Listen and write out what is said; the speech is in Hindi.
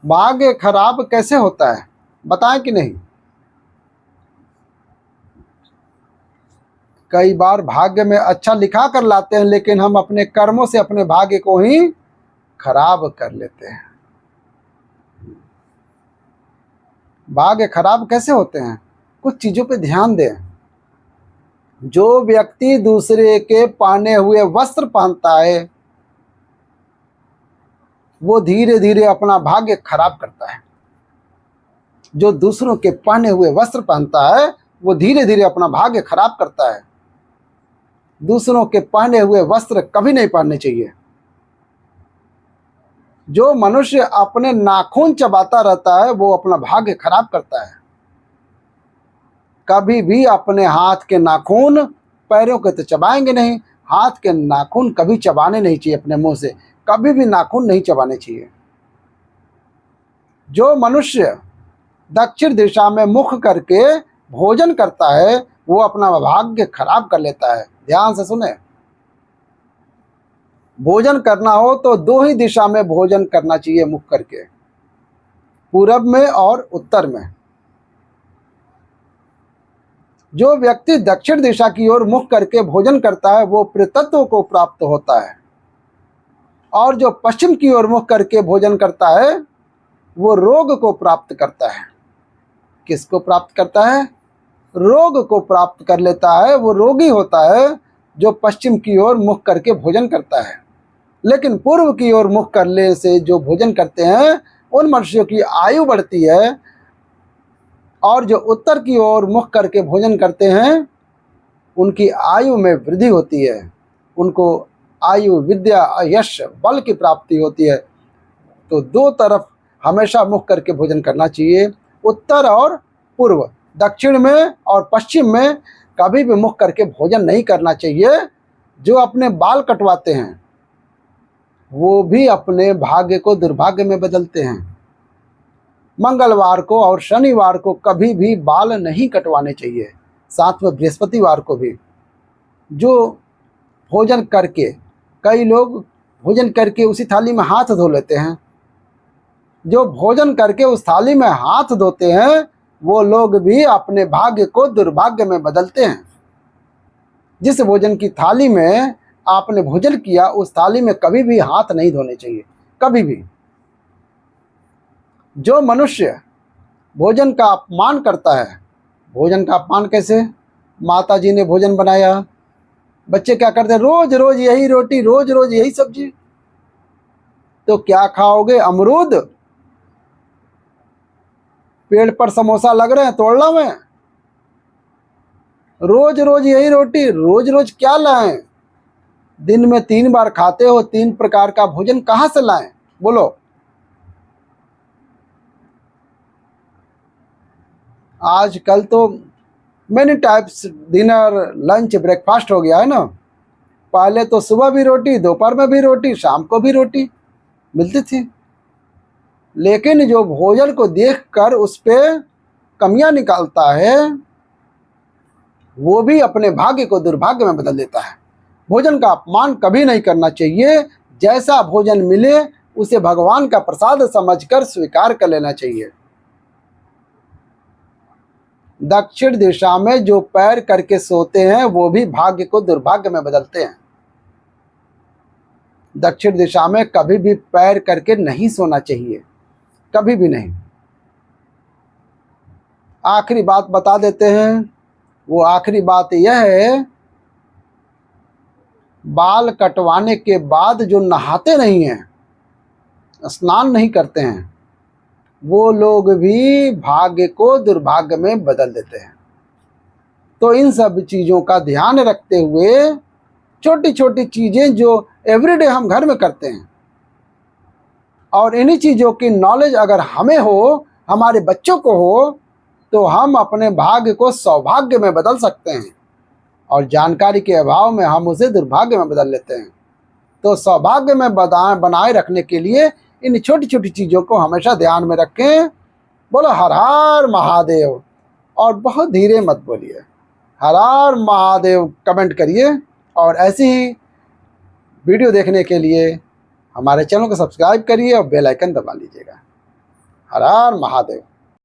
भाग्य खराब कैसे होता है, बताएं कि नहीं। कई बार भाग्य में अच्छा लिखा कर लाते हैं, लेकिन हम अपने कर्मों से अपने भाग्य को ही खराब कर लेते हैं। भाग्य खराब कैसे होते हैं, कुछ चीजों पे ध्यान दें। जो व्यक्ति दूसरे के पहने हुए वस्त्र पहनता है, वो धीरे धीरे अपना भाग्य खराब करता है। जो दूसरों के पहने हुए वस्त्र पहनता है, वो धीरे धीरे अपना भाग्य खराब करता है। दूसरों के पहने हुए वस्त्र कभी नहीं पहनने चाहिए। जो मनुष्य अपने नाखून चबाता रहता है, वो अपना भाग्य खराब करता है। कभी भी अपने हाथ के नाखून पैरों के तो चबाएंगे नहीं, हाथ के नाखून कभी चबाने नहीं चाहिए अपने मुंह से, कभी भी नाखून नहीं चबाने चाहिए। जो मनुष्य दक्षिण दिशा में मुख करके भोजन करता है, वो अपना भाग्य खराब कर लेता है। ध्यान से सुने, भोजन करना हो तो दो ही दिशा में भोजन करना चाहिए मुख करके, पूरब में और उत्तर में। जो व्यक्ति दक्षिण दिशा की ओर मुख करके भोजन करता है, वो प्रेतत्व को प्राप्त होता है, और जो पश्चिम की ओर मुख करके भोजन करता है, वो रोग को प्राप्त करता है। किसको प्राप्त करता है, रोग को प्राप्त कर लेता है। वो रोगी होता है जो पश्चिम की ओर मुख करके भोजन करता है। लेकिन पूर्व की ओर मुख करने से जो भोजन करते हैं, उन मनुष्यों की आयु बढ़ती है, और जो उत्तर की ओर मुख करके भोजन करते हैं, उनकी आयु में वृद्धि होती है। उनको आयु, विद्या, यश, बल की प्राप्ति होती है। तो दो तरफ हमेशा मुख करके भोजन करना चाहिए, उत्तर और पूर्व। दक्षिण में और पश्चिम में कभी भी मुख करके भोजन नहीं करना चाहिए। जो अपने बाल कटवाते हैं, वो भी अपने भाग्य को दुर्भाग्य में बदलते हैं। मंगलवार को और शनिवार को कभी भी बाल नहीं कटवाने चाहिए, साथ में बृहस्पतिवार को भी। जो भोजन करके, कई लोग भोजन करके उसी थाली में हाथ धो लेते हैं। जो भोजन करके उस थाली में हाथ धोते हैं, वो लोग भी अपने भाग्य को दुर्भाग्य में बदलते हैं। जिस भोजन की थाली में आपने भोजन किया, उस थाली में कभी भी हाथ नहीं धोने चाहिए, कभी भी। जो मनुष्य भोजन का अपमान करता है, भोजन का अपमान कैसे, माता जी ने भोजन बनाया, बच्चे क्या करते हैं, रोज रोज यही रोटी, रोज रोज यही सब्जी, तो क्या खाओगे, अमरूद। पेड़ पर समोसा लग रहे हैं, तोड़ लो में। रोज रोज यही रोटी, रोज रोज क्या लाएं। दिन में 3 बार खाते हो, 3 प्रकार का भोजन कहां से लाएं, बोलो। आजकल तो many types, dinner, lunch, breakfast हो गया है ना। पहले तो सुबह भी रोटी, दोपहर में भी रोटी, शाम को भी रोटी मिलती थी। लेकिन जो भोजन को देखकर उस पे कमियां निकालता है, वो भी अपने भाग्य को दुर्भाग्य में बदल देता है। भोजन का अपमान कभी नहीं करना चाहिए। जैसा भोजन मिले उसे भगवान का प्रसाद समझकर स्वीकार कर लेना चाहिए। दक्षिण दिशा में जो पैर करके सोते हैं, वो भी भाग्य को दुर्भाग्य में बदलते हैं। दक्षिण दिशा में कभी भी पैर करके नहीं सोना चाहिए, कभी भी नहीं। आखिरी बात बता देते हैं। वो आखिरी बात यह है, बाल कटवाने के बाद जो नहाते नहीं हैं, स्नान नहीं करते हैं, वो लोग भी भाग्य को दुर्भाग्य में बदल देते हैं। तो इन सब चीज़ों का ध्यान रखते हुए, छोटी छोटी चीज़ें जो एवरीडे हम घर में करते हैं, और इन्हीं चीज़ों की नॉलेज अगर हमें हो, हमारे बच्चों को हो, तो हम अपने भाग्य को सौभाग्य में बदल सकते हैं। और जानकारी के अभाव में हम उसे दुर्भाग्य में बदल लेते हैं। तो सौभाग्य में बनाए रखने के लिए इन छोटी छोटी चीज़ों को हमेशा ध्यान में रखें। बोलो हर हर महादेव, और बहुत धीरे मत बोलिए, हर हर महादेव कमेंट करिए। और ऐसी ही वीडियो देखने के लिए हमारे चैनल को सब्सक्राइब करिए और बेल आइकन दबा लीजिएगा। हर हर महादेव।